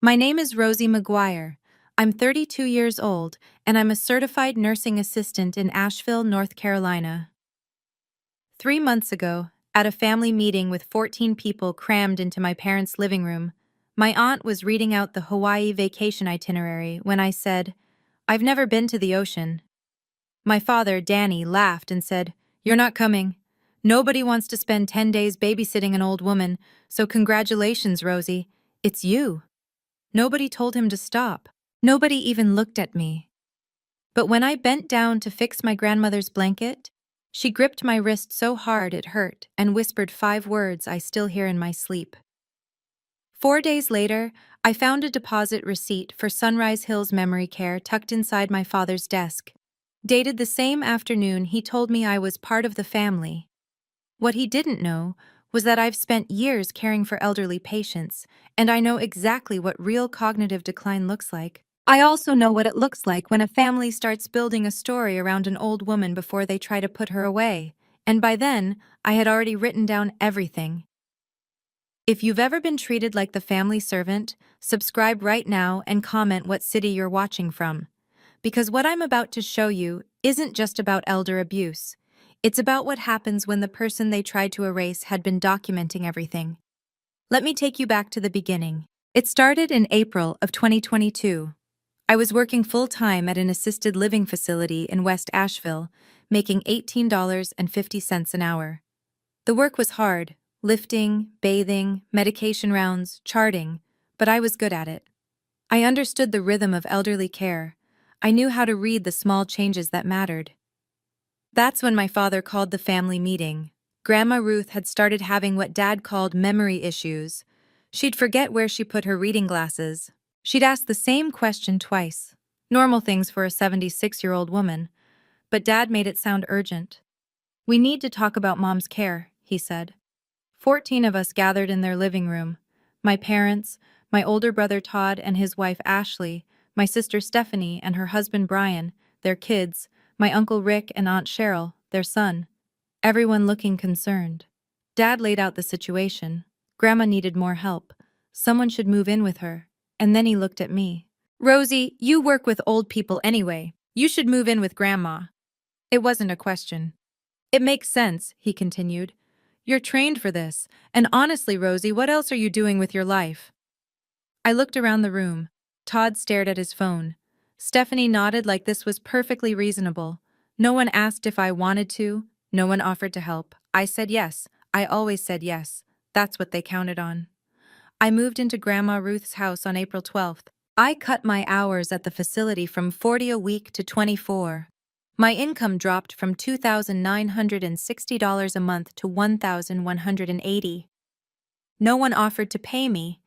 My name is Rosie McGuire. I'm 32 years old, and I'm a certified nursing assistant in Asheville, North Carolina. 3 months ago, at a family meeting with 14 people crammed into my parents' living room, my aunt was reading out the Hawaii vacation itinerary when I said, "I've never been to the ocean." My father, Danny, laughed and said, "You're not coming. Nobody wants to spend 10 days babysitting an old woman, so congratulations, Rosie. It's you." Nobody told him to stop. Nobody even looked at me. But when I bent down to fix my grandmother's blanket, she gripped my wrist so hard it hurt and whispered 5 words I still hear in my sleep. 4 days later, I found a deposit receipt for Sunrise Hills Memory Care tucked inside my father's desk. Dated the same afternoon he told me I was part of the family. What he didn't know was that I've spent years caring for elderly patients, and I know exactly what real cognitive decline looks like. I also know what it looks like when a family starts building a story around an old woman before they try to put her away, and by then, I had already written down everything. If you've ever been treated like the family servant, subscribe right now and comment what city you're watching from. Because what I'm about to show you isn't just about elder abuse. It's about what happens when the person they tried to erase had been documenting everything. Let me take you back to the beginning. It started in April of 2022. I was working full-time at an assisted living facility in West Asheville, making $18.50 an hour. The work was hard, lifting, bathing, medication rounds, charting, but I was good at it. I understood the rhythm of elderly care. I knew how to read the small changes that mattered. That's when my father called the family meeting. Grandma Ruth had started having what Dad called memory issues. She'd forget where she put her reading glasses. She'd ask the same question twice. Normal things for a 76-year-old woman. But Dad made it sound urgent. "We need to talk about Mom's care," he said. 14 of us gathered in their living room. My parents, my older brother Todd and his wife Ashley, my sister Stephanie and her husband Brian, their kids, my uncle Rick and Aunt Cheryl, their son. Everyone looking concerned. Dad laid out the situation. Grandma needed more help. Someone should move in with her. And then he looked at me. "Rosie, you work with old people anyway. You should move in with Grandma." It wasn't a question. "It makes sense," he continued. "You're trained for this, and honestly, Rosie, what else are you doing with your life?" I looked around the room. Todd stared at his phone. Stephanie nodded like this was perfectly reasonable. No one asked if I wanted to. No one offered to help. I said yes. I always said yes. That's what they counted on. I moved into Grandma Ruth's house on April 12th. I cut my hours at the facility from 40 a week to 24. My income dropped from $2,960 a month to $1,180. No one offered to pay me.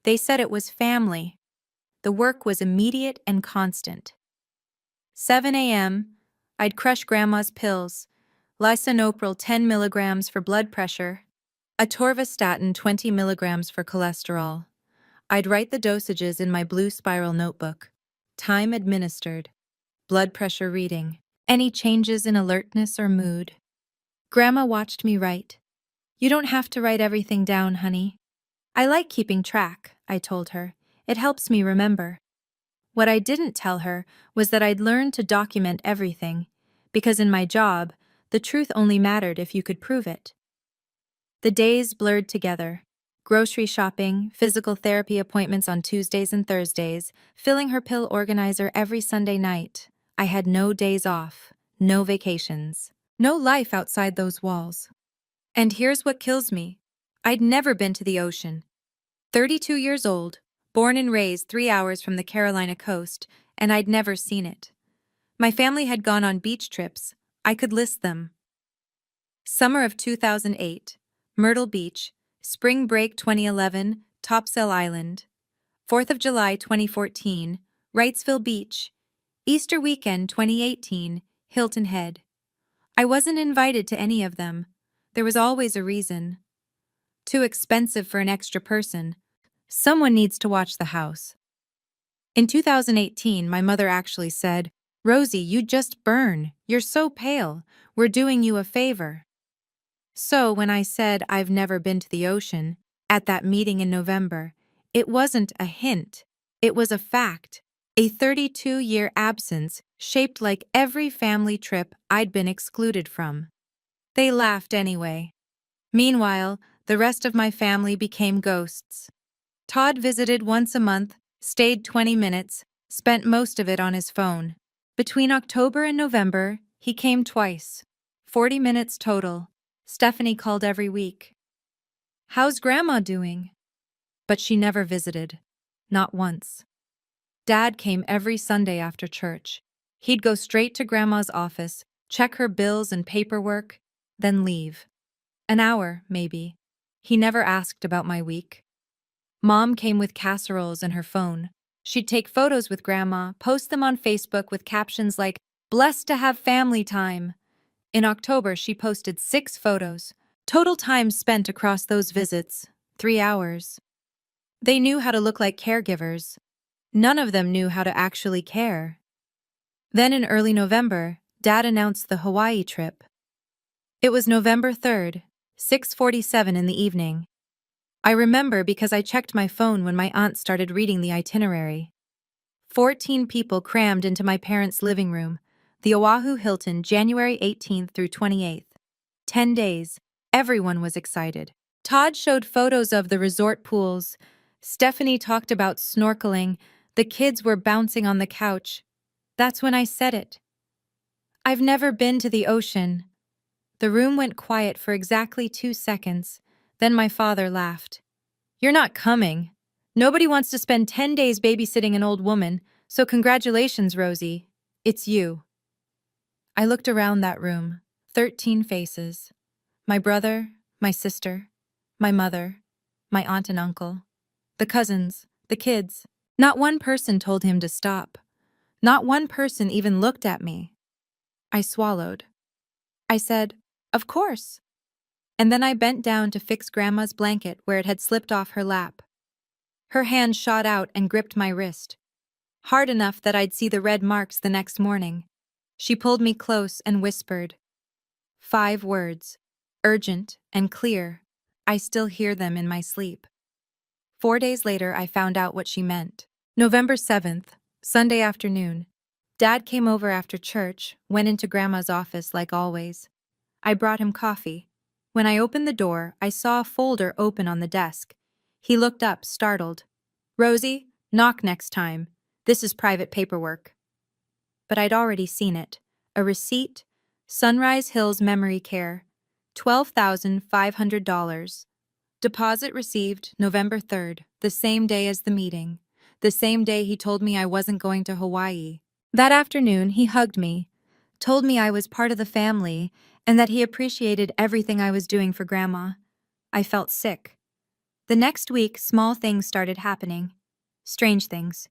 They said it was family. The work was immediate and constant. 7 a.m., I'd crush Grandma's pills, lisinopril 10 milligrams for blood pressure, atorvastatin 20 milligrams for cholesterol. I'd write the dosages in my blue spiral notebook. Time administered. Blood pressure reading. Any changes in alertness or mood. Grandma watched me write. "You don't have to write everything down, honey." "I like keeping track," I told her. "It helps me remember." What I didn't tell her was that I'd learned to document everything, because in my job, the truth only mattered if you could prove it. The days blurred together. Grocery shopping, physical therapy appointments on Tuesdays and Thursdays, filling her pill organizer every Sunday night. I had no days off, no vacations, no life outside those walls. And here's what kills me. I'd never been to the ocean. 32 years old, born and raised 3 hours from the Carolina coast, and I'd never seen it. My family had gone on beach trips. I could list them. Summer of 2008, Myrtle Beach, Spring Break 2011, Topsail Island. 4th of July 2014, Wrightsville Beach. Easter weekend 2018, Hilton Head. I wasn't invited to any of them. There was always a reason. Too expensive for an extra person. Someone needs to watch the house. In 2018, my mother actually said, "Rosie, you just burn. You're so pale. We're doing you a favor." So when I said I've never been to the ocean, at that meeting in November, It wasn't a hint. It was a fact. A 32-year absence shaped like every family trip I'd been excluded from. They laughed anyway. Meanwhile, the rest of my family became ghosts. Todd visited once a month, stayed 20 minutes, spent most of it on his phone. Between October and November, he came twice. 40 minutes total. Stephanie called every week. "How's Grandma doing?" But she never visited. Not once. Dad came every Sunday after church. He'd go straight to Grandma's office, check her bills and paperwork, then leave. An hour, maybe. He never asked about my week. Mom came with casseroles and her phone. She'd take photos with Grandma, post them on Facebook with captions like, "Blessed to have family time." In October, she posted 6 photos. Total time spent across those visits, 3 hours. They knew how to look like caregivers. None of them knew how to actually care. Then in early November, Dad announced the Hawaii trip. It was November 3rd, 6:47 in the evening. I remember because I checked my phone when my aunt started reading the itinerary. 14 people crammed into my parents' living room, the Oahu Hilton, January 18th through 28th. 10 days. Everyone was excited. Todd showed photos of the resort pools. Stephanie talked about snorkeling. The kids were bouncing on the couch. That's when I said it. "I've never been to the ocean." The room went quiet for exactly 2 seconds. Then my father laughed. "You're not coming. Nobody wants to spend 10 days babysitting an old woman, so congratulations, Rosie. It's you." I looked around that room. 13 faces. My brother, my sister, my mother, my aunt and uncle, the cousins, the kids. Not one person told him to stop. Not one person even looked at me. I swallowed. I said, "Of course." And then I bent down to fix Grandma's blanket where it had slipped off her lap. Her hand shot out and gripped my wrist. Hard enough that I'd see the red marks the next morning. She pulled me close and whispered. 5 words. Urgent and clear. I still hear them in my sleep. 4 days later, I found out what she meant. November 7th, Sunday afternoon. Dad came over after church, went into Grandma's office like always. I brought him coffee. When I opened the door, I saw a folder open on the desk. He looked up, startled. "Rosie, knock next time. This is private paperwork." But I'd already seen it. A receipt, Sunrise Hills Memory Care, $12,500. Deposit received November 3rd, the same day as the meeting, the same day he told me I wasn't going to Hawaii. That afternoon, he hugged me, told me I was part of the family, and that he appreciated everything I was doing for Grandma. I felt sick. The next week, small things started happening. Strange things.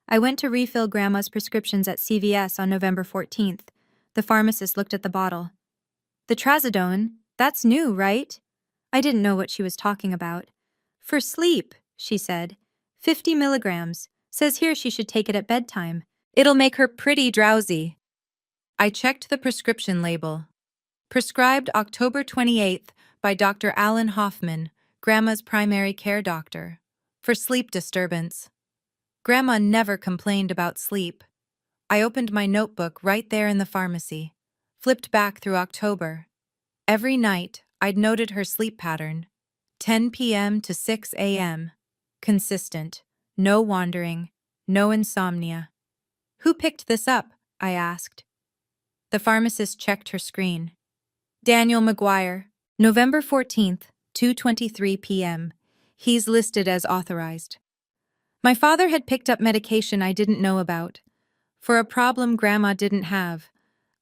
I went to refill Grandma's prescriptions at CVS on November 14th. The pharmacist looked at the bottle. "The trazodone, that's new, right?" I didn't know what she was talking about. "For sleep," she said. 50 milligrams. Says here she should take it at bedtime. It'll make her pretty drowsy. I checked the prescription label. Prescribed October 28th by Dr. Alan Hoffman, Grandma's primary care doctor, for sleep disturbance. Grandma never complained about sleep. I opened my notebook right there in the pharmacy, flipped back through October. Every night, I'd noted her sleep pattern. 10 p.m. to 6 a.m. Consistent. No wandering. No insomnia. "Who picked this up?" I asked. The pharmacist checked her screen. "Daniel McGuire. November 14th, 2:23 p.m. He's listed as authorized." My father had picked up medication I didn't know about. For a problem Grandma didn't have.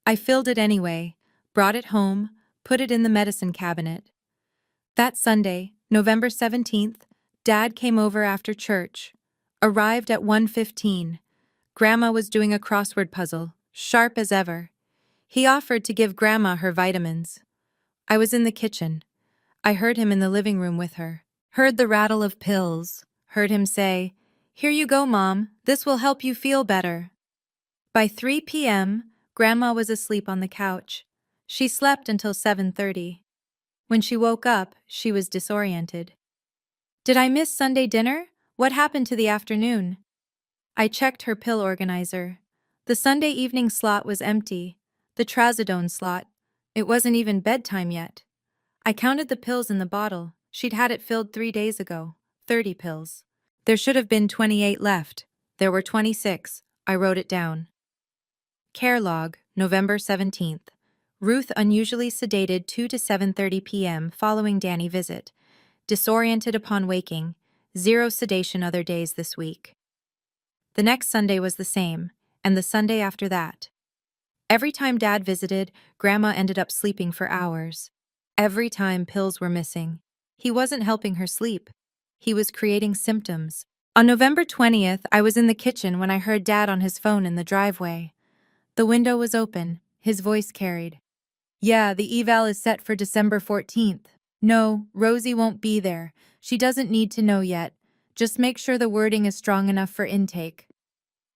I filled it anyway, brought it home, put it in the medicine cabinet. That Sunday, November 17th, Dad came over after church. Arrived at 1:15. Grandma was doing a crossword puzzle, sharp as ever. He offered to give Grandma her vitamins. I was in the kitchen. I heard him in the living room with her. Heard the rattle of pills. Heard him say, "Here you go, Mom. This will help you feel better." By 3 p.m., Grandma was asleep on the couch. She slept until 7:30. When she woke up, she was disoriented. "Did I miss Sunday dinner? What happened to the afternoon? I checked her pill organizer. The Sunday evening slot was empty. The trazodone slot. It wasn't even bedtime yet. I counted the pills in the bottle. She'd had it filled 3 days ago. 30 pills. There should have been 28 left. There were 26. I wrote it down. Care log, November 17th. Ruth unusually sedated 2 to 7:30 p.m. following Danny visit. Disoriented upon waking. Zero sedation other days this week. The next Sunday was the same, and the Sunday after that. Every time Dad visited, Grandma ended up sleeping for hours. Every time pills were missing. He wasn't helping her sleep. He was creating symptoms. On November 20th, I was in the kitchen when I heard Dad on his phone in the driveway. The window was open. His voice carried. Yeah, the eval is set for December 14th. No, Rosie won't be there. She doesn't need to know yet. Just make sure the wording is strong enough for intake.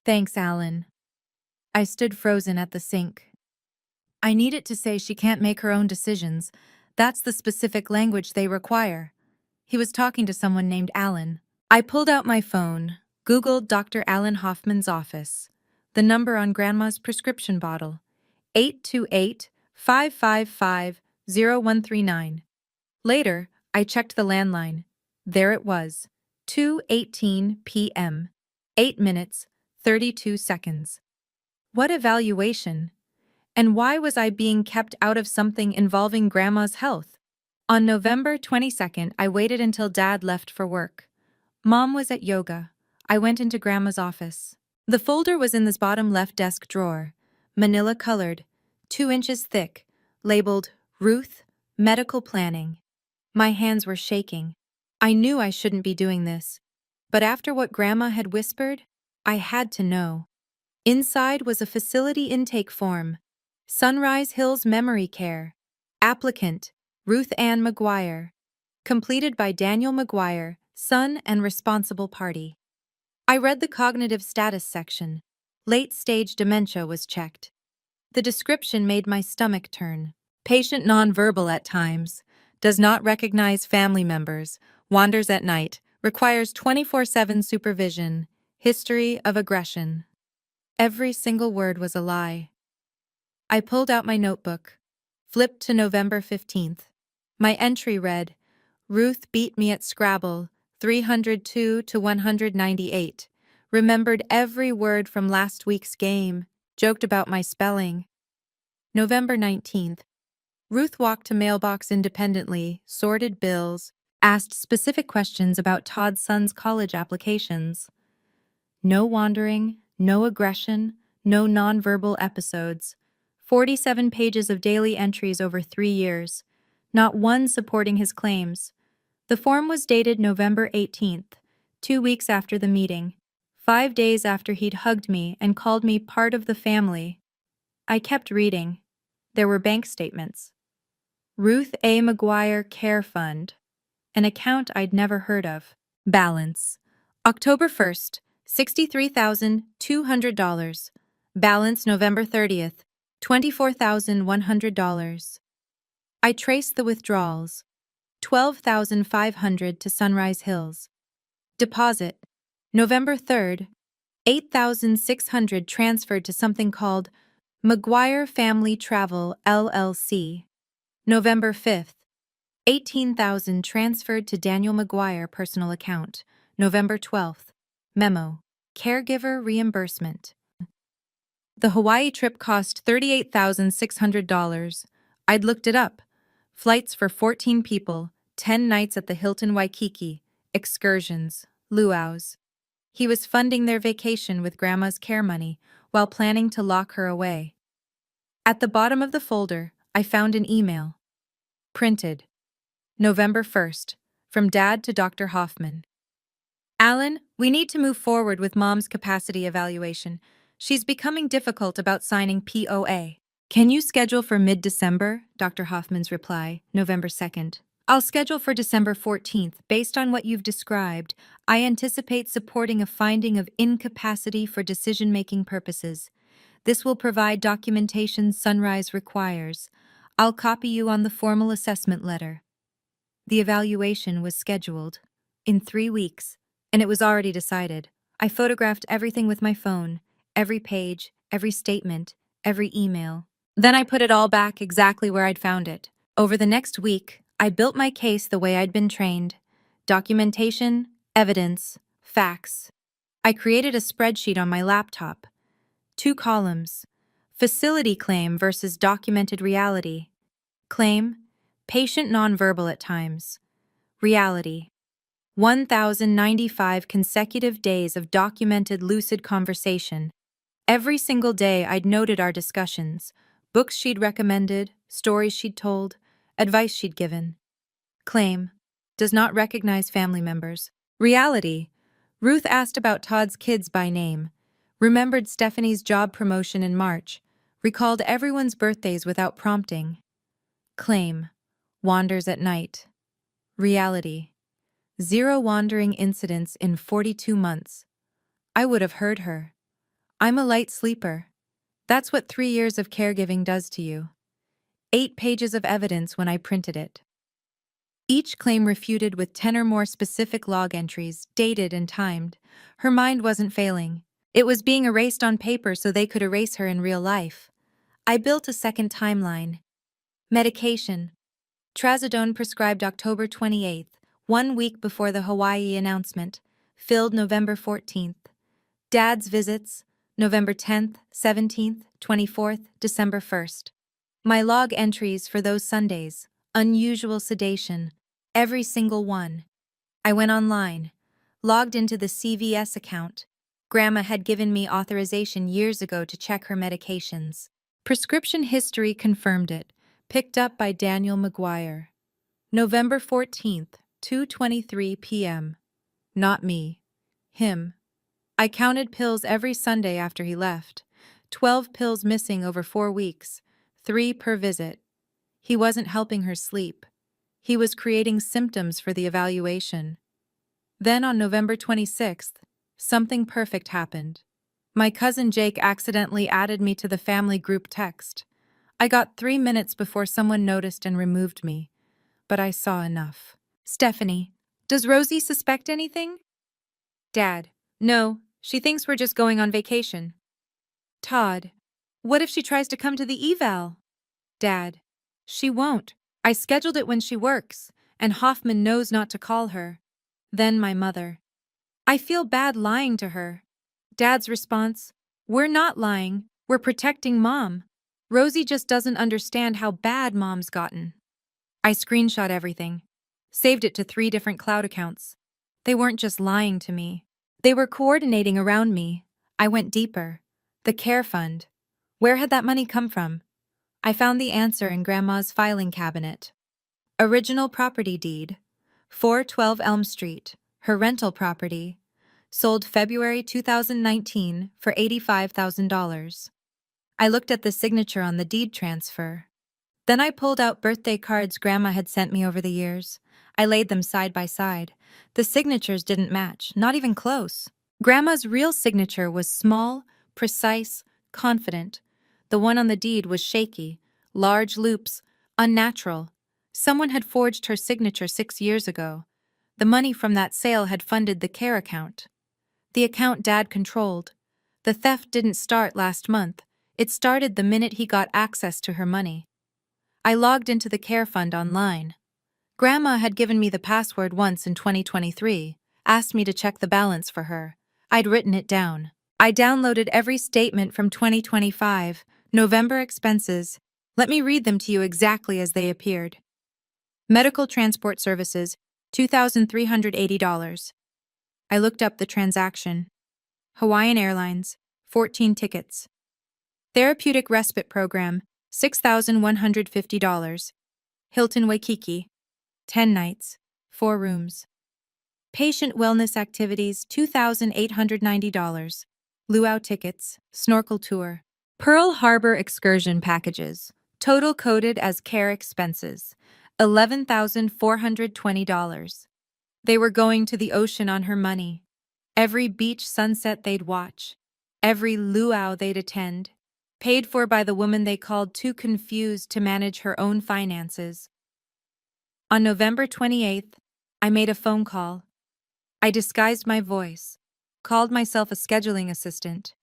Thanks, Alan. I stood frozen at the sink. I need it to say she can't make her own decisions. That's the specific language they require. He was talking to someone named Alan. I pulled out my phone, Googled Dr. Alan Hoffman's office. The number on Grandma's prescription bottle. 828-555-0139. Later, I checked the landline. There it was. 2:18 p.m. 8 minutes, 32 seconds. What evaluation? And why was I being kept out of something involving Grandma's health? On November 22nd, I waited until Dad left for work. Mom was at yoga. I went into Grandma's office. The folder was in this bottom left desk drawer, manila colored, 2 inches thick, labeled Ruth, Medical Planning. My hands were shaking. I knew I shouldn't be doing this, but after what Grandma had whispered, I had to know. Inside was a facility intake form. Sunrise Hills Memory Care. Applicant, Ruth Ann McGuire. Completed by Daniel McGuire, son and responsible party. I read the cognitive status section. Late-stage dementia was checked. The description made my stomach turn. Patient nonverbal at times. Does not recognize family members. Wanders at night. Requires 24/7 supervision. History of aggression. Every single word was a lie. I pulled out my notebook. Flipped to November 15th. My entry read, Ruth beat me at Scrabble, 302 to 198. Remembered every word from last week's game. Joked about my spelling. November 19th. Ruth walked to mailbox independently, sorted bills, asked specific questions about Todd's son's college applications. No wandering, no aggression, no nonverbal episodes. 47 pages of daily entries over 3 years. Not one supporting his claims. The form was dated November 18th, 2 weeks after the meeting, 5 days after he'd hugged me and called me part of the family. I kept reading. There were bank statements. Ruth A. McGuire Care Fund, an account I'd never heard of. Balance. October 1st, $63,200. Balance November 30th, $24,100. I traced the withdrawals. $12,500 to Sunrise Hills. Deposit. November 3rd, $8,600 transferred to something called McGuire Family Travel, LLC. November 5th, $18,000 transferred to Daniel McGuire personal account. November 12th. Memo. Caregiver reimbursement. The Hawaii trip cost $38,600. I'd looked it up. Flights for 14 people, 10 nights at the Hilton Waikiki, excursions, luau's. He was funding their vacation with Grandma's care money while planning to lock her away. At the bottom of the folder, I found an email. Printed. November 1st, from Dad to Dr. Hoffman. Alan, we need to move forward with Mom's capacity evaluation. She's becoming difficult about signing POA. Can you schedule for mid-December? Dr. Hoffman's reply, November 2nd. I'll schedule for December 14th. Based on what you've described, I anticipate supporting a finding of incapacity for decision-making purposes. This will provide documentation Sunrise requires. I'll copy you on the formal assessment letter. The evaluation was scheduled. In 3 weeks, And it was already decided. I photographed everything with my phone, every page, every statement, every email. Then I put it all back exactly where I'd found it. Over the next week, I built my case the way I'd been trained. Documentation, evidence, facts. I created a spreadsheet on my laptop. 2 columns. Facility claim versus documented reality. Claim, patient nonverbal at times. Reality, 1,095 consecutive days of documented lucid conversation. Every single day I'd noted our discussions, books she'd recommended, stories she'd told, advice she'd given. Claim, does not recognize family members. Reality, Ruth asked about Todd's kids by name, remembered Stephanie's job promotion in March, recalled everyone's birthdays without prompting. Claim, wanders at night. Reality, 0 wandering incidents in 42 months. I would have heard her. I'm a light sleeper. That's what 3 years of caregiving does to you. 8 pages of evidence when I printed it. Each claim refuted with 10 or more specific log entries, dated and timed. Her mind wasn't failing. It was being erased on paper so they could erase her in real life. I built a second timeline. Medication. Trazodone prescribed October 28th, 1 week before the Hawaii announcement. Filled November 14th. Dad's visits, November 10th, 17th, 24th, December 1st. My log entries for those Sundays, unusual sedation, every single one. I went online, logged into the CVS account. Grandma had given me authorization years ago to check her medications. Prescription history confirmed it, picked up by Daniel McGuire. November 14th, 2:23 p.m. Not me. Him. I counted pills every Sunday after he left. 12 pills missing over 4 weeks, 3 per visit. He wasn't helping her sleep. He was creating symptoms for the evaluation. Then on November 26th, something perfect happened. My cousin Jake accidentally added me to the family group text. I got 3 minutes before someone noticed and removed me, but I saw enough. Stephanie, does Rosie suspect anything? Dad, no, she thinks we're just going on vacation. Todd, what if she tries to come to the eval? Dad, she won't. I scheduled it when she works, and Hoffman knows not to call her. Then my mother. I feel bad lying to her. Dad's response, we're not lying, we're protecting Mom. Rosie just doesn't understand how bad Mom's gotten. I screenshot everything, saved it to 3 different cloud accounts. They weren't just lying to me. They were coordinating around me. I went deeper. The care fund. Where had that money come from? I found the answer in Grandma's filing cabinet. Original property deed. 412 Elm Street, her rental property. Sold February 2019 for $85,000. I looked at the signature on the deed transfer. Then I pulled out birthday cards Grandma had sent me over the years. I laid them side by side. The signatures didn't match, not even close. Grandma's real signature was small, precise, confident. The one on the deed was shaky, large loops, unnatural. Someone had forged her signature 6 years ago. The money from that sale had funded the care account. The account Dad controlled. The theft didn't start last month. It started the minute he got access to her money. I logged into the care fund online. Grandma had given me the password once in 2023, asked me to check the balance for her. I'd written it down. I downloaded every statement from 2025, November expenses. Let me read them to you exactly as they appeared. Medical transport services, $2,380. I looked up the transaction. Hawaiian Airlines, 14 tickets. Therapeutic respite program, $6,150. Hilton Waikiki, 10 nights, 4 rooms. Patient wellness activities, $2,890. Luau tickets, snorkel tour. Pearl Harbor excursion packages, total coded as care expenses, $11,420. They were going to the ocean on her money. Every beach sunset they'd watch, every luau they'd attend, paid for by the woman they called too confused to manage her own finances. On November 28th, I made a phone call. I disguised my voice, called myself a scheduling assistant.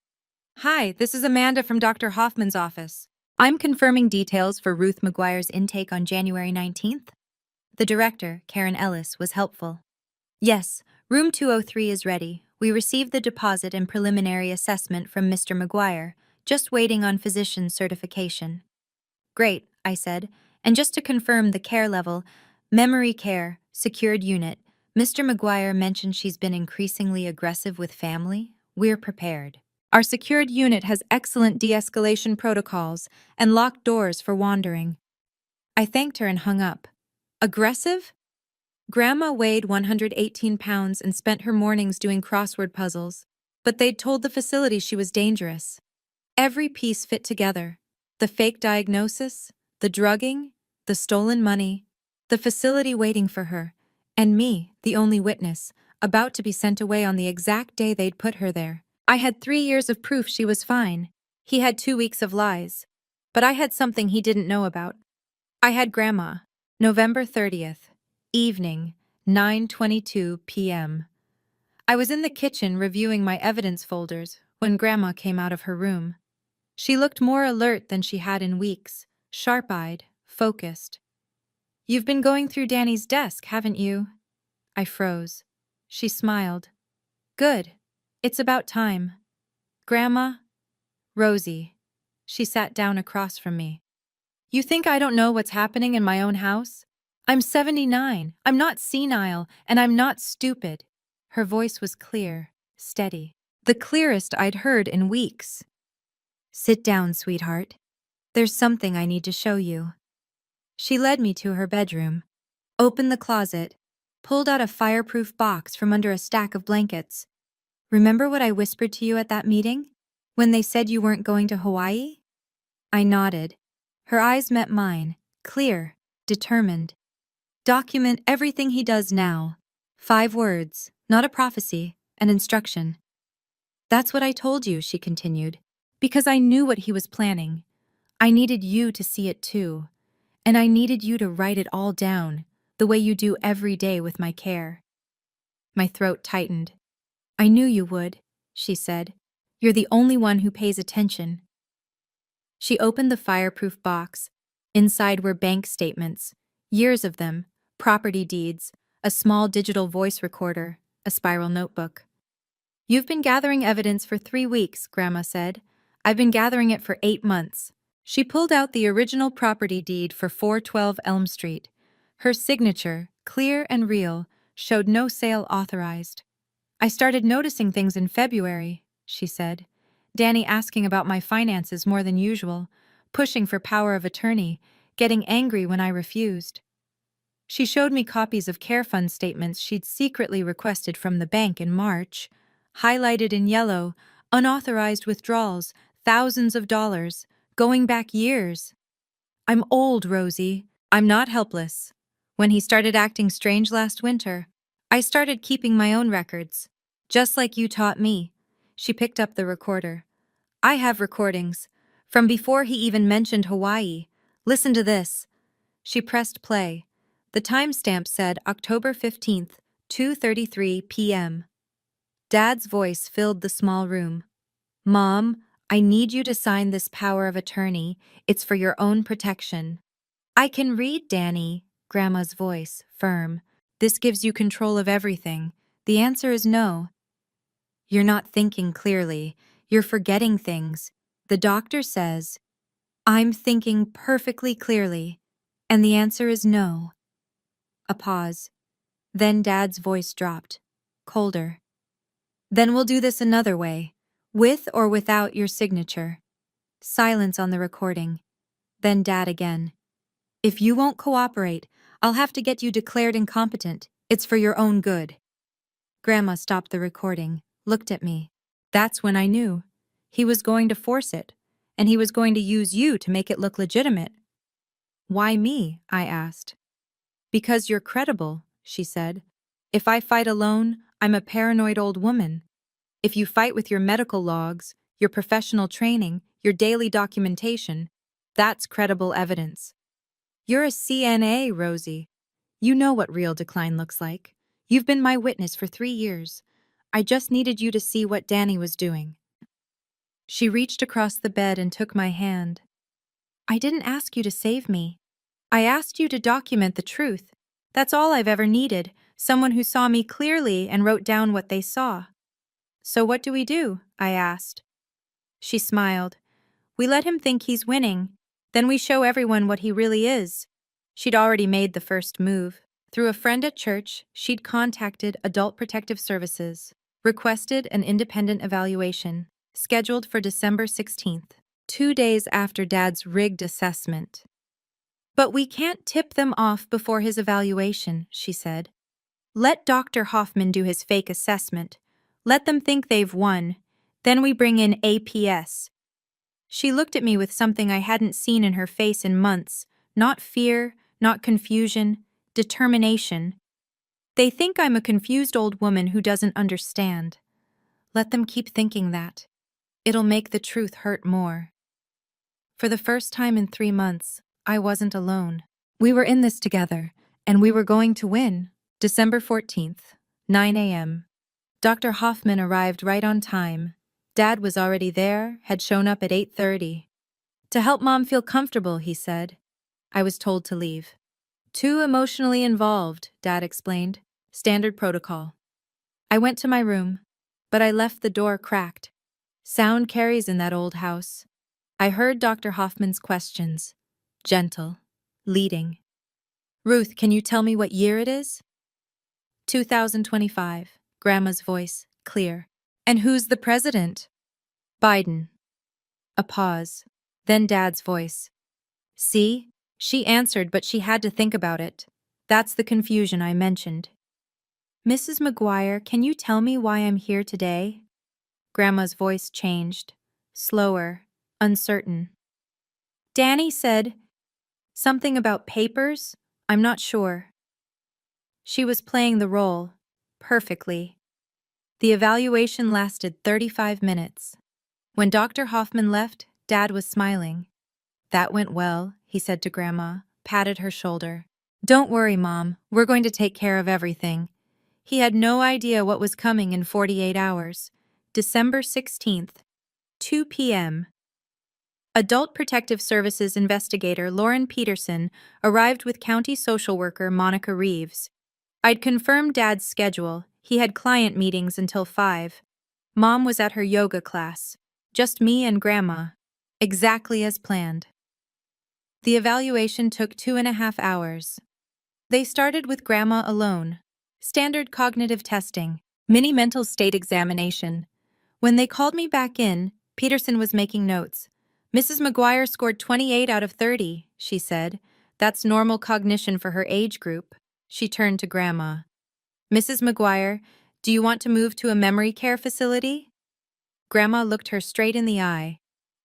Hi, this is Amanda from Dr. Hoffman's office. I'm confirming details for Ruth McGuire's intake on January 19th. The director, Karen Ellis, was helpful. Yes, room 203 is ready. We received the deposit and preliminary assessment from Mr. McGuire, just waiting on physician certification. Great, I said, and just to confirm the care level, memory care, secured unit. Mr. McGuire mentioned she's been increasingly aggressive with family. We're prepared. Our secured unit has excellent de-escalation protocols and locked doors for wandering. I thanked her and hung up. Aggressive? Grandma weighed 118 pounds and spent her mornings doing crossword puzzles, but they'd told the facility she was dangerous. Every piece fit together. The fake diagnosis, the drugging, the stolen money, the facility waiting for her, and me, the only witness, about to be sent away on the exact day they'd put her there. I had 3 years of proof she was fine. He had 2 weeks of lies. But I had something he didn't know about. I had Grandma. November 30th. Evening, 9:22 p.m. I was in the kitchen reviewing my evidence folders when Grandma came out of her room. She looked more alert than she had in weeks, sharp-eyed, focused. "You've been going through Danny's desk, haven't you?" I froze. She smiled. "Good. It's about time." "Grandma?" "Rosie." She sat down across from me. "You think I don't know what's happening in my own house? I'm 79. I'm not senile, and I'm not stupid." Her voice was clear, steady, the clearest I'd heard in weeks. "Sit down, sweetheart. There's something I need to show you." She led me to her bedroom, opened the closet, pulled out a fireproof box from under a stack of blankets. "Remember what I whispered to you at that meeting? When they said you weren't going to Hawaii?" I nodded. Her eyes met mine, clear, determined. "Document everything he does now. 5 words, not a prophecy, an instruction." "That's what I told you," she continued, "because I knew what he was planning. I needed you to see it too, and I needed you to write it all down, the way you do every day with my care." My throat tightened. "I knew you would," she said. "You're the only one who pays attention." She opened the fireproof box. Inside were bank statements, years of them, property deeds, a small digital voice recorder, a spiral notebook. "You've been gathering evidence for 3 weeks," Grandma said. "I've been gathering it for 8 months." She pulled out the original property deed for 412 Elm Street. Her signature, clear and real, showed no sale authorized. "I started noticing things in February," she said. "Danny asking about my finances more than usual, pushing for power of attorney, getting angry when I refused." She showed me copies of care fund statements she'd secretly requested from the bank in March, highlighted in yellow, unauthorized withdrawals, thousands of dollars, going back years. "I'm old, Rosie. I'm not helpless. When he started acting strange last winter, I started keeping my own records, just like you taught me." She picked up the recorder. "I have recordings, from before he even mentioned Hawaii. Listen to this." She pressed play. The timestamp said October 15th, 2:33 p.m. Dad's voice filled the small room. "Mom, I need you to sign this power of attorney. It's for your own protection." "I can read, Danny," Grandma's voice, firm. "This gives you control of everything." The answer is no. "You're not thinking clearly. You're forgetting things. The doctor says." "I'm thinking perfectly clearly. And the answer is no." A pause. Then Dad's voice dropped, colder. "Then we'll do this another way, with or without your signature." Silence on the recording. Then Dad again. "If you won't cooperate, I'll have to get you declared incompetent. It's for your own good." Grandma stopped the recording, looked at me. That's when I knew. He was going to force it, and he was going to use you to make it look legitimate. "Why me?" I asked. "Because you're credible," she said. "If I fight alone, I'm a paranoid old woman. If you fight with your medical logs, your professional training, your daily documentation, that's credible evidence. You're a CNA, Rosie. You know what real decline looks like. You've been my witness for 3 years. I just needed you to see what Danny was doing. She reached across the bed and took my hand. I didn't ask you to save me. I asked you to document the truth. That's all I've ever needed, someone who saw me clearly and wrote down what they saw. So what do we do? I asked. She smiled. We let him think he's winning. Then we show everyone what he really is. She'd already made the first move. Through a friend at church, she'd contacted Adult Protective Services, requested an independent evaluation, scheduled for December 16th, 2 days after Dad's rigged assessment. But we can't tip them off before his evaluation, she said. Let Dr. Hoffman do his fake assessment. Let them think they've won. Then we bring in APS. She looked at me with something I hadn't seen in her face in months. Not fear, not confusion, determination. They think I'm a confused old woman who doesn't understand. Let them keep thinking that. It'll make the truth hurt more. For the first time in 3 months, I wasn't alone. We were in this together, and we were going to win. December 14th, 9 a.m. Dr. Hoffman arrived right on time. Dad was already there, had shown up at 8:30. To help Mom feel comfortable, he said. I was told to leave. Too emotionally involved, Dad explained. Standard protocol. I went to my room, but I left the door cracked. Sound carries in that old house. I heard Dr. Hoffman's questions. Gentle. Leading. Ruth, can you tell me what year it is? 2025. Grandma's voice, clear. And who's the president? Biden. A pause. Then Dad's voice. See? She answered, but she had to think about it. That's the confusion I mentioned. Mrs. McGuire, can you tell me why I'm here today? Grandma's voice changed. Slower. Uncertain. Danny said something about papers? I'm not sure. She was playing the role. Perfectly. The evaluation lasted 35 minutes. When Dr. Hoffman left, Dad was smiling. That went well, he said to Grandma, patted her shoulder. Don't worry, Mom, we're going to take care of everything. He had no idea what was coming in 48 hours. December 16th, 2 p.m. Adult Protective Services investigator Lauren Peterson arrived with county social worker Monica Reeves. I'd confirmed Dad's schedule. He had client meetings until 5. Mom was at her yoga class. Just me and Grandma. Exactly as planned. The evaluation took 2.5 hours. They started with Grandma alone. Standard cognitive testing. Mini mental state examination. When they called me back in, Peterson was making notes. Mrs. McGuire scored 28 out of 30, she said. That's normal cognition for her age group. She turned to Grandma. Mrs. McGuire, do you want to move to a memory care facility? Grandma looked her straight in the eye.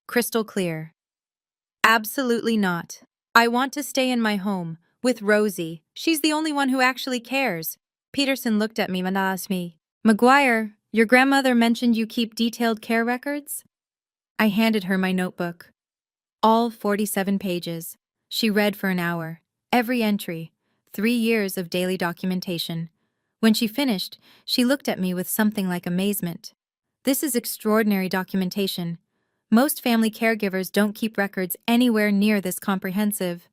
Crystal clear. Absolutely not. I want to stay in my home, with Rosie. She's the only one who actually cares. Peterson looked at me and asked me, McGuire, your grandmother mentioned you keep detailed care records? I handed her my notebook. All 47 pages. She read for an hour. Every entry. 3 years of daily documentation. When she finished, she looked at me with something like amazement. This is extraordinary documentation. Most family caregivers don't keep records anywhere near this comprehensive.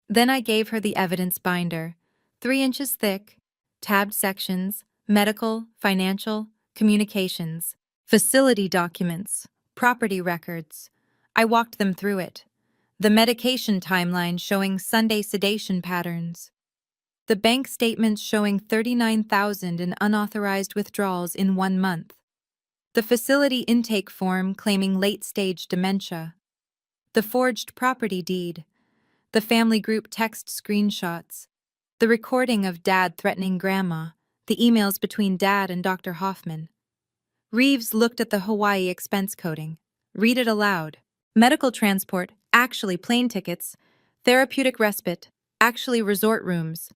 Then I gave her the evidence binder. 3 inches thick, tabbed sections, medical, financial, communications, facility documents, property records. I walked them through it. The medication timeline showing Sunday sedation patterns. The bank statements showing $39,000 in unauthorized withdrawals in 1 month. The facility intake form claiming late-stage dementia. The forged property deed. The family group text screenshots. The recording of Dad threatening Grandma. The emails between Dad and Dr. Hoffman. Reeves looked at the Hawaii expense coding. Read it aloud. Medical transport, actually plane tickets. Therapeutic respite, actually resort rooms.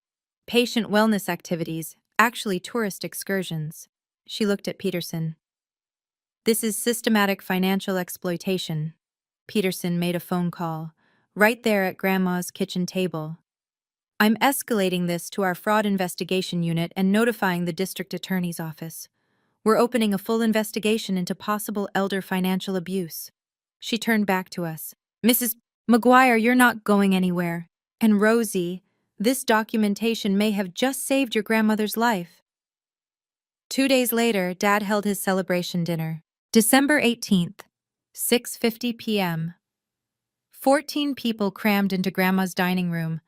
Patient wellness activities, actually tourist excursions. She looked at Peterson. This is systematic financial exploitation. Peterson made a phone call, right there at Grandma's kitchen table. I'm escalating this to our fraud investigation unit and notifying the district attorney's office. We're opening a full investigation into possible elder financial abuse. She turned back to us. Mrs. McGuire, you're not going anywhere. And Rosie, this documentation may have just saved your grandmother's life. 2 days later, Dad held his celebration dinner. December 18th, 6:50 p.m. 14 people crammed into Grandma's dining room,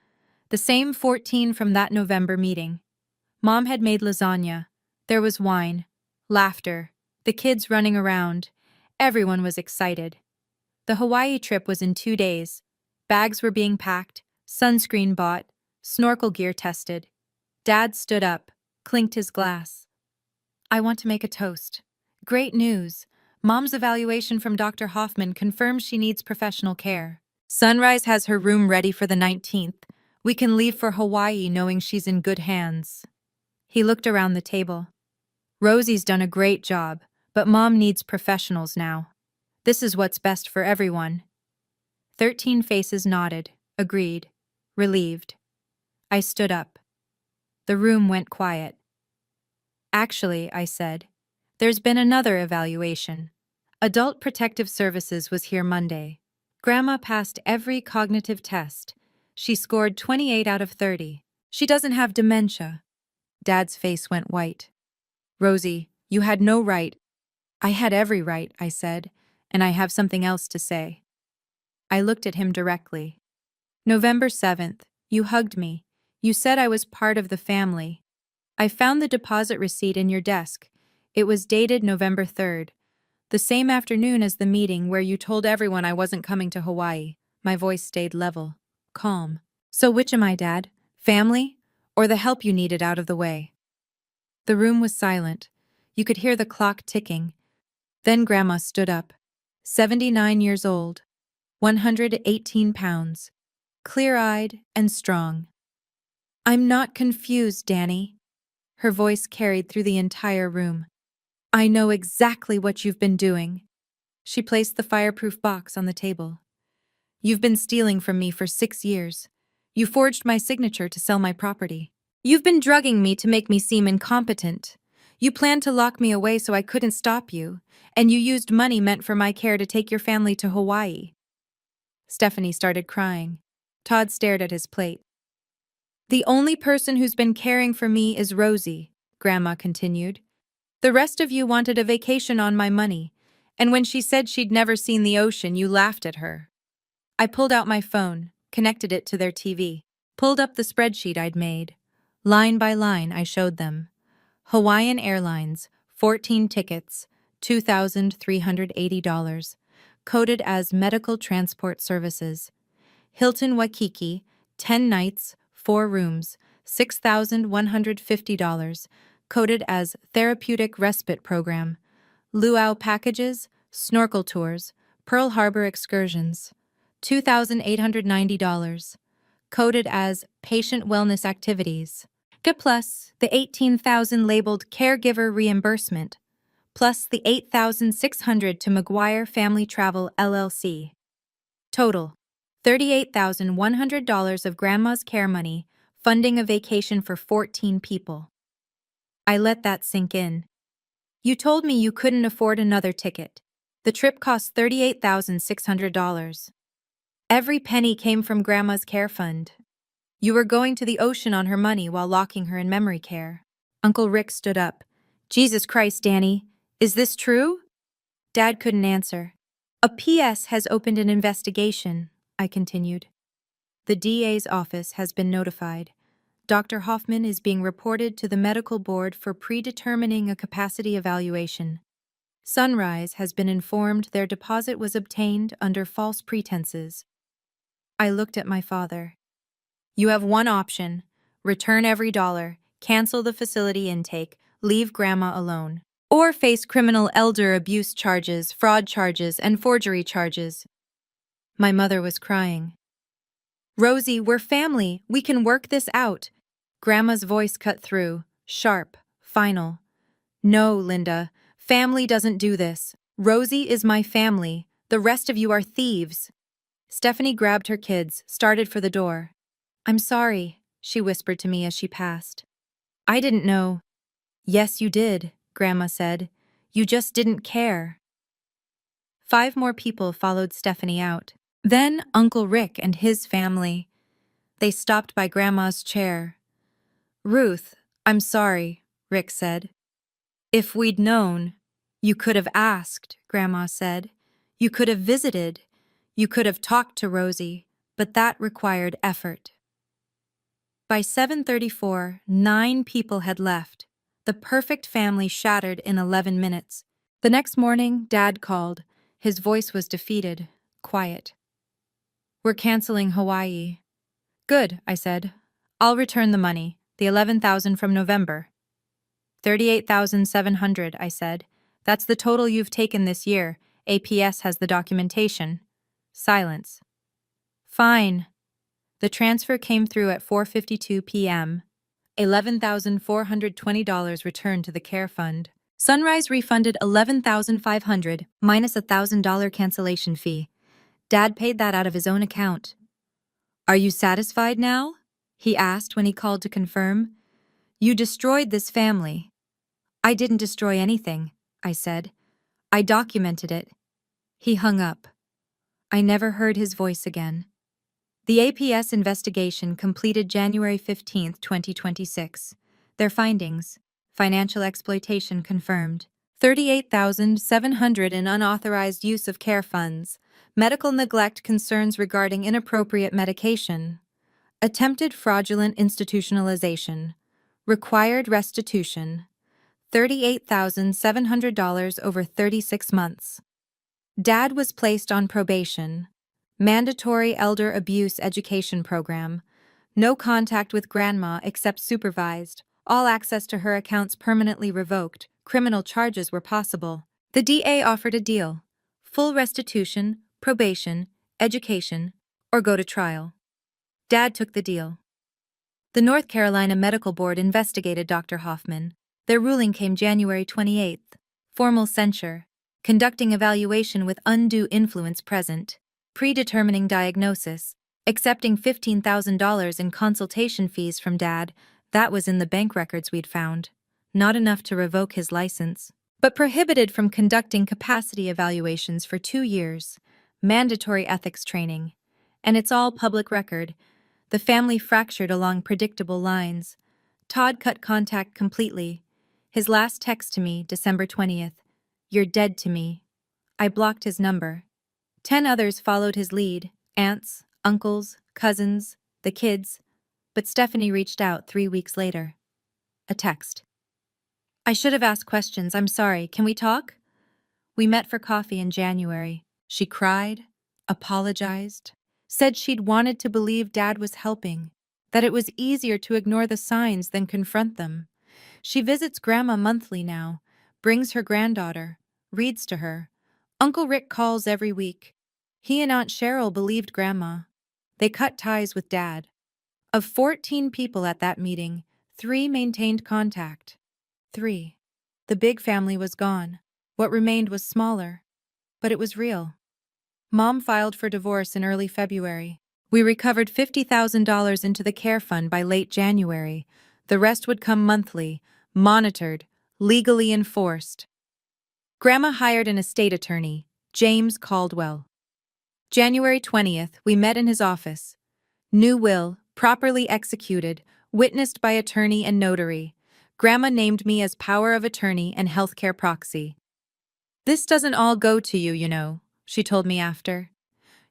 the same 14 from that November meeting. Mom had made lasagna. There was wine, laughter, the kids running around. Everyone was excited. The Hawaii trip was in 2 days. Bags were being packed, sunscreen bought, snorkel gear tested. Dad stood up, clinked his glass. I want to make a toast. Great news. Mom's evaluation from Dr. Hoffman confirms she needs professional care. Sunrise has her room ready for the 19th. We can leave for Hawaii knowing she's in good hands. He looked around the table. Rosie's done a great job, but Mom needs professionals now. This is what's best for everyone. 13 faces nodded, agreed, relieved. I stood up. The room went quiet. Actually, I said, there's been another evaluation. Adult Protective Services was here Monday. Grandma passed every cognitive test. She scored 28 out of 30. She doesn't have dementia. Dad's face went white. Rosie, you had no right. I had every right, I said, and I have something else to say. I looked at him directly. November 7th, you hugged me. You said I was part of the family. I found the deposit receipt in your desk. It was dated November 3rd, the same afternoon as the meeting where you told everyone I wasn't coming to Hawaii. My voice stayed level, calm. So which am I, Dad? Family? Or the help you needed out of the way? The room was silent. You could hear the clock ticking. Then Grandma stood up. 79 years old, 118 pounds, clear-eyed and strong. I'm not confused, Danny. Her voice carried through the entire room. I know exactly what you've been doing. She placed the fireproof box on the table. You've been stealing from me for 6 years. You forged my signature to sell my property. You've been drugging me to make me seem incompetent. You planned to lock me away so I couldn't stop you, and you used money meant for my care to take your family to Hawaii. Stephanie started crying. Todd stared at his plate. The only person who's been caring for me is Rosie, Grandma continued. The rest of you wanted a vacation on my money, and when she said she'd never seen the ocean, you laughed at her. I pulled out my phone, connected it to their TV, pulled up the spreadsheet I'd made. Line by line, I showed them. Hawaiian Airlines, 14 tickets, $2,380, coded as medical transport services. Hilton Waikiki, 10 nights, 4 rooms, $6,150, coded as therapeutic respite program. Luau packages, snorkel tours, Pearl Harbor excursions, $2,890, coded as patient wellness activities. Plus the $18,000 labeled caregiver reimbursement, plus the $8,600 to McGuire Family Travel LLC. Total, $38,100 of Grandma's care money, funding a vacation for 14 people. I let that sink in. You told me you couldn't afford another ticket. The trip cost $38,600. Every penny came from Grandma's care fund. You were going to the ocean on her money while locking her in memory care. Uncle Rick stood up. Jesus Christ, Danny, is this true? Dad couldn't answer. A PS has opened an investigation, I continued. The DA's office has been notified. Dr. Hoffman is being reported to the medical board for predetermining a capacity evaluation. Sunrise has been informed their deposit was obtained under false pretenses. I looked at my father. You have one option: return every dollar, cancel the facility intake, leave Grandma alone, or face criminal elder abuse charges, fraud charges, and forgery charges. My mother was crying. Rosie, we're family. We can work this out. Grandma's voice cut through, sharp, final. No, Linda, family doesn't do this. Rosie is my family. The rest of you are thieves. Stephanie grabbed her kids, started for the door. I'm sorry, she whispered to me as she passed. I didn't know. Yes, you did, Grandma said. You just didn't care. 5 more people followed Stephanie out. Then Uncle Rick and his family. They stopped by Grandma's chair. Ruth, I'm sorry, Rick said. If we'd known, you could have asked, Grandma said. You could have visited. You could have talked to Rosie, but that required effort. By 7:34, 9 people had left. The perfect family shattered in 11 minutes. The next morning, Dad called. His voice was defeated, quiet. We're canceling Hawaii. Good, I said. I'll return the money, the $11,000 from November. $38,700, I said. That's the total you've taken this year. APS has the documentation. Silence. Fine. The transfer came through at 4:52 p.m. $11,420 returned to the care fund. Sunrise refunded $11,500 minus a $1,000 cancellation fee. Dad paid that out of his own account. Are you satisfied now? He asked when he called to confirm. You destroyed this family. I didn't destroy anything, I said. I documented it. He hung up. I never heard his voice again. The APS investigation completed January 15, 2026. Their findings: financial exploitation confirmed, $38,700 in unauthorized use of care funds, medical neglect concerns regarding inappropriate medication, attempted fraudulent institutionalization, required restitution, $38,700 over 36 months. Dad was placed on probation, mandatory elder abuse education program, no contact with Grandma except supervised, all access to her accounts permanently revoked, criminal charges were possible. The DA offered a deal: full restitution, probation, education, or go to trial. Dad took the deal. The North Carolina Medical Board investigated Dr. Hoffman. Their ruling came January 28th. Formal censure. Conducting evaluation with undue influence present. Predetermining diagnosis. Accepting $15,000 in consultation fees from Dad. That was in the bank records we'd found. Not enough to revoke his license. But prohibited from conducting capacity evaluations for 2 years. Mandatory ethics training. And it's all public record. The family fractured along predictable lines. Todd cut contact completely. His last text to me, December 20th. You're dead to me. I blocked his number. 10 others followed his lead: aunts, uncles, cousins, the kids. But Stephanie reached out 3 weeks later. A text. I should have asked questions. I'm sorry. Can we talk? We met for coffee in January. She cried, apologized, said she'd wanted to believe Dad was helping, that it was easier to ignore the signs than confront them. She visits Grandma monthly now, brings her granddaughter, reads to her. Uncle Rick calls every week. He and Aunt Cheryl believed Grandma. They cut ties with Dad. Of 14 people at that meeting, 3 maintained contact. 3. The big family was gone. What remained was smaller, but it was real. Mom filed for divorce in early February. We recovered $50,000 into the care fund by late January. The rest would come monthly, monitored, legally enforced. Grandma hired an estate attorney, James Caldwell. January 20th, we met in his office. New will, properly executed, witnessed by attorney and notary. Grandma named me as power of attorney and healthcare proxy. This doesn't all go to you, you know, she told me after.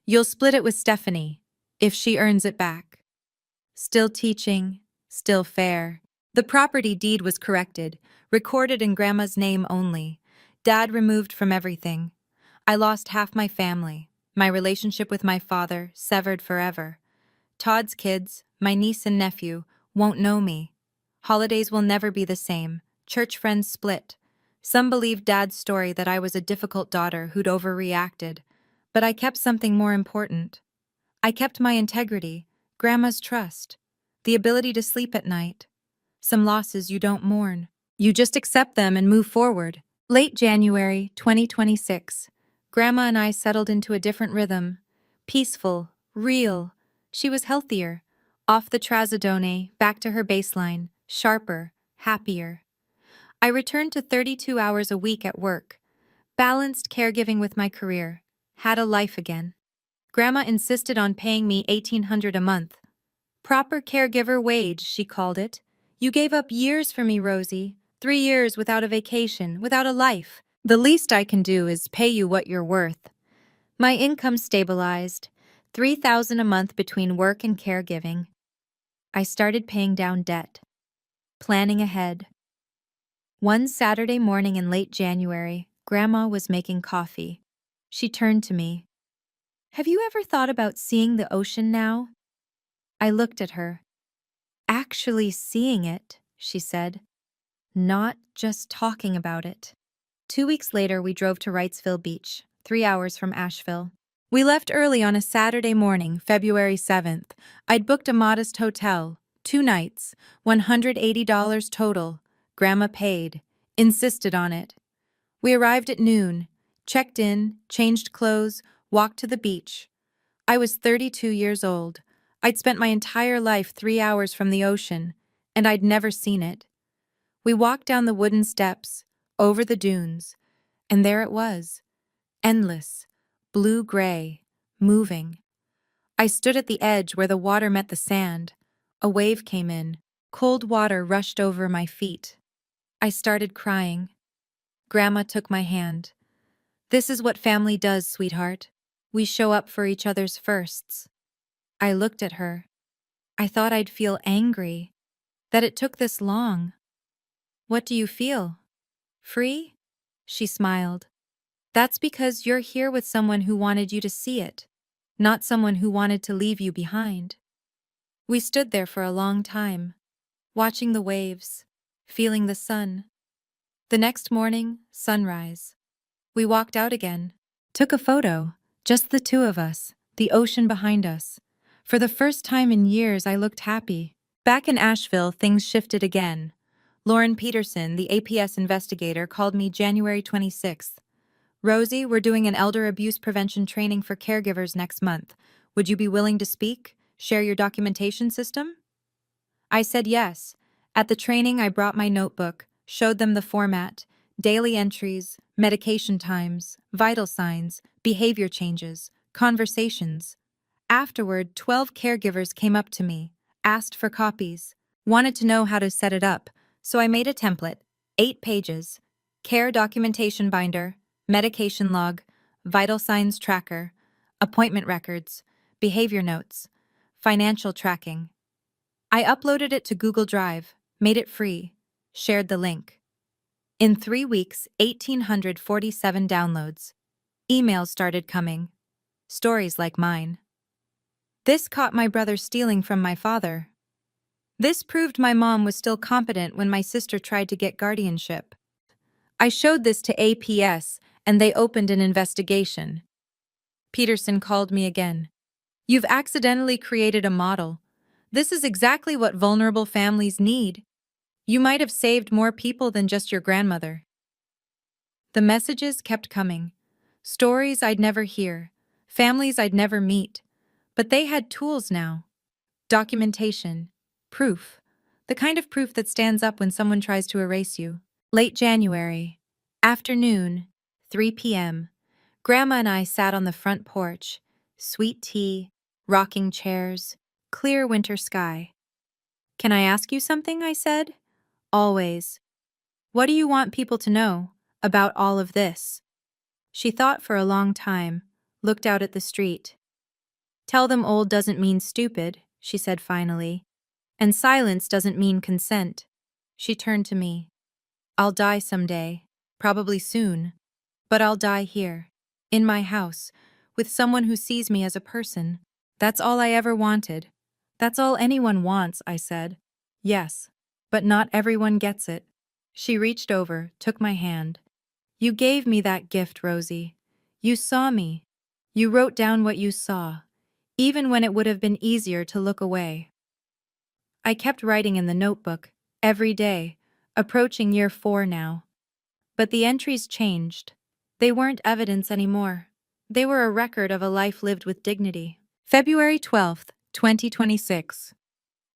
You'll split it with Stephanie, if she earns it back. Still teaching, still fair. The property deed was corrected, recorded in Grandma's name only. Dad removed from everything. I lost half my family, my relationship with my father severed forever. Todd's kids, my niece and nephew, won't know me. Holidays will never be the same. Church friends split. Some believed Dad's story that I was a difficult daughter who'd overreacted. But I kept something more important. I kept my integrity, Grandma's trust, the ability to sleep at night. Some losses you don't mourn. You just accept them and move forward. Late January 2026. Grandma and I settled into a different rhythm. Peaceful, real. She was healthier, Off the trazodone, back to her baseline, sharper, happier. I returned to 32 hours a week at work, balanced caregiving with my career, had a life again. Grandma insisted on paying me $1,800 a month. Proper caregiver wage, she called it. You gave up years for me, Rosie. 3 years without a vacation, without a life. The least I can do is pay you what you're worth. My income stabilized, $3,000 a month between work and caregiving. I started paying down debt, planning ahead. One Saturday morning in late January, Grandma was making coffee. She turned to me. Have you ever thought about seeing the ocean now? I looked at her. Actually seeing it, she said. Not just talking about it. 2 weeks later, we drove to Wrightsville Beach, 3 hours from Asheville. We left early on a Saturday morning, February 7th. I'd booked a modest hotel, 2 nights, $180 total. Grandma paid, insisted on it. We arrived at noon, checked in, changed clothes, walked to the beach. I was 32 years old. I'd spent my entire life 3 hours from the ocean, and I'd never seen it. We walked down the wooden steps, over the dunes, and there it was, endless, blue-gray, moving. I stood at the edge where the water met the sand. A wave came in. Cold water rushed over my feet. I started crying. Grandma took my hand. This is what family does, sweetheart. We show up for each other's firsts. I looked at her. I thought I'd feel angry, that it took this long. What do you feel? Free? She smiled. That's because you're here with someone who wanted you to see it, not someone who wanted to leave you behind. We stood there for a long time, watching the waves, feeling the sun. The next morning, sunrise. We walked out again, took a photo, just the two of us, the ocean behind us. For the first time in years, I looked happy. Back in Asheville, things shifted again. Lauren Peterson, the APS investigator, called me January 26th. Rosie, we're doing an elder abuse prevention training for caregivers next month. Would you be willing to speak? Share your documentation system? I said yes. At the training, I brought my notebook, showed them the format, daily entries, medication times, vital signs, behavior changes, conversations. Afterward, 12 caregivers came up to me, asked for copies, wanted to know how to set it up, so I made a template, 8 pages, care documentation binder, medication log, vital signs tracker, appointment records, behavior notes, financial tracking. I uploaded it to Google Drive, made it free, shared the link. In 3 weeks, 1,847 downloads. Emails started coming. Stories like mine. This caught my brother stealing from my father. This proved my mom was still competent when my sister tried to get guardianship. I showed this to APS, and they opened an investigation. Peterson called me again. You've accidentally created a model. This is exactly what vulnerable families need. You might have saved more people than just your grandmother. The messages kept coming. Stories I'd never hear, families I'd never meet. But they had tools now. Documentation. Proof. The kind of proof that stands up when someone tries to erase you. Late January. Afternoon. 3 p.m. Grandma and I sat on the front porch. Sweet tea, rocking chairs, clear winter sky. Can I ask you something? I said. Always. What do you want people to know about all of this? She thought for a long time, looked out at the street. Tell them old doesn't mean stupid, she said finally. And silence doesn't mean consent. She turned to me. I'll die someday, probably soon. But I'll die here, in my house, with someone who sees me as a person. That's all I ever wanted. That's all anyone wants, I said. Yes, but not everyone gets it. She reached over, took my hand. You gave me that gift, Rosie. You saw me. You wrote down what you saw, even when it would have been easier to look away. I kept writing in the notebook, every day, approaching year 4 now. But the entries changed. They weren't evidence anymore. They were a record of a life lived with dignity. February 12th, 2026.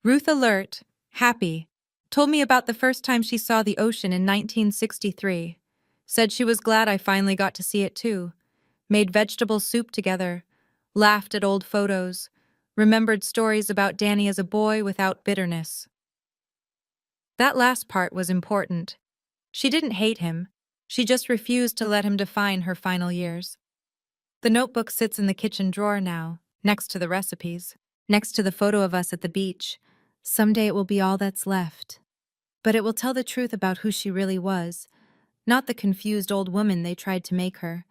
Ruth, alert, happy, told me about the first time she saw the ocean in 1963. Said she was glad I finally got to see it too. Made vegetable soup together, laughed at old photos, remembered stories about Danny as a boy without bitterness. That last part was important. She didn't hate him. She just refused to let him define her final years. The notebook sits in the kitchen drawer now, next to the recipes, next to the photo of us at the beach. Someday it will be all that's left. But it will tell the truth about who she really was, not the confused old woman they tried to make her,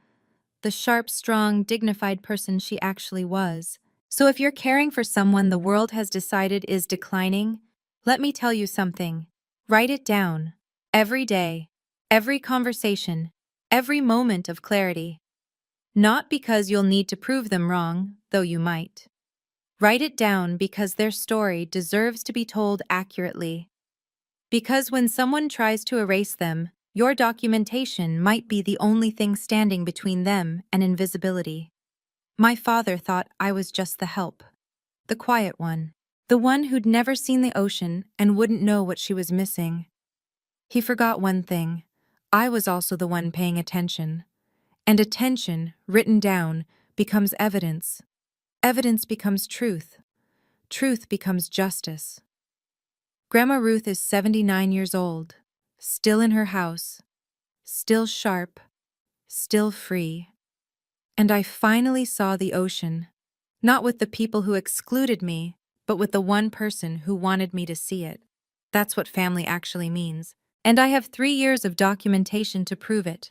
the sharp, strong, dignified person she actually was. So if you're caring for someone the world has decided is declining, let me tell you something. Write it down. Every day, every conversation, every moment of clarity. Not because you'll need to prove them wrong, though you might. Write it down because their story deserves to be told accurately. Because when someone tries to erase them, your documentation might be the only thing standing between them and invisibility. My father thought I was just the help, the quiet one, the one who'd never seen the ocean and wouldn't know what she was missing. He forgot one thing. I was also the one paying attention. And attention, written down, becomes evidence. Evidence becomes truth. Truth becomes justice. Grandma Ruth is 79 years old, still in her house, still sharp, still free. And I finally saw the ocean, not with the people who excluded me, but with the one person who wanted me to see it. That's what family actually means. And I have 3 years of documentation to prove it.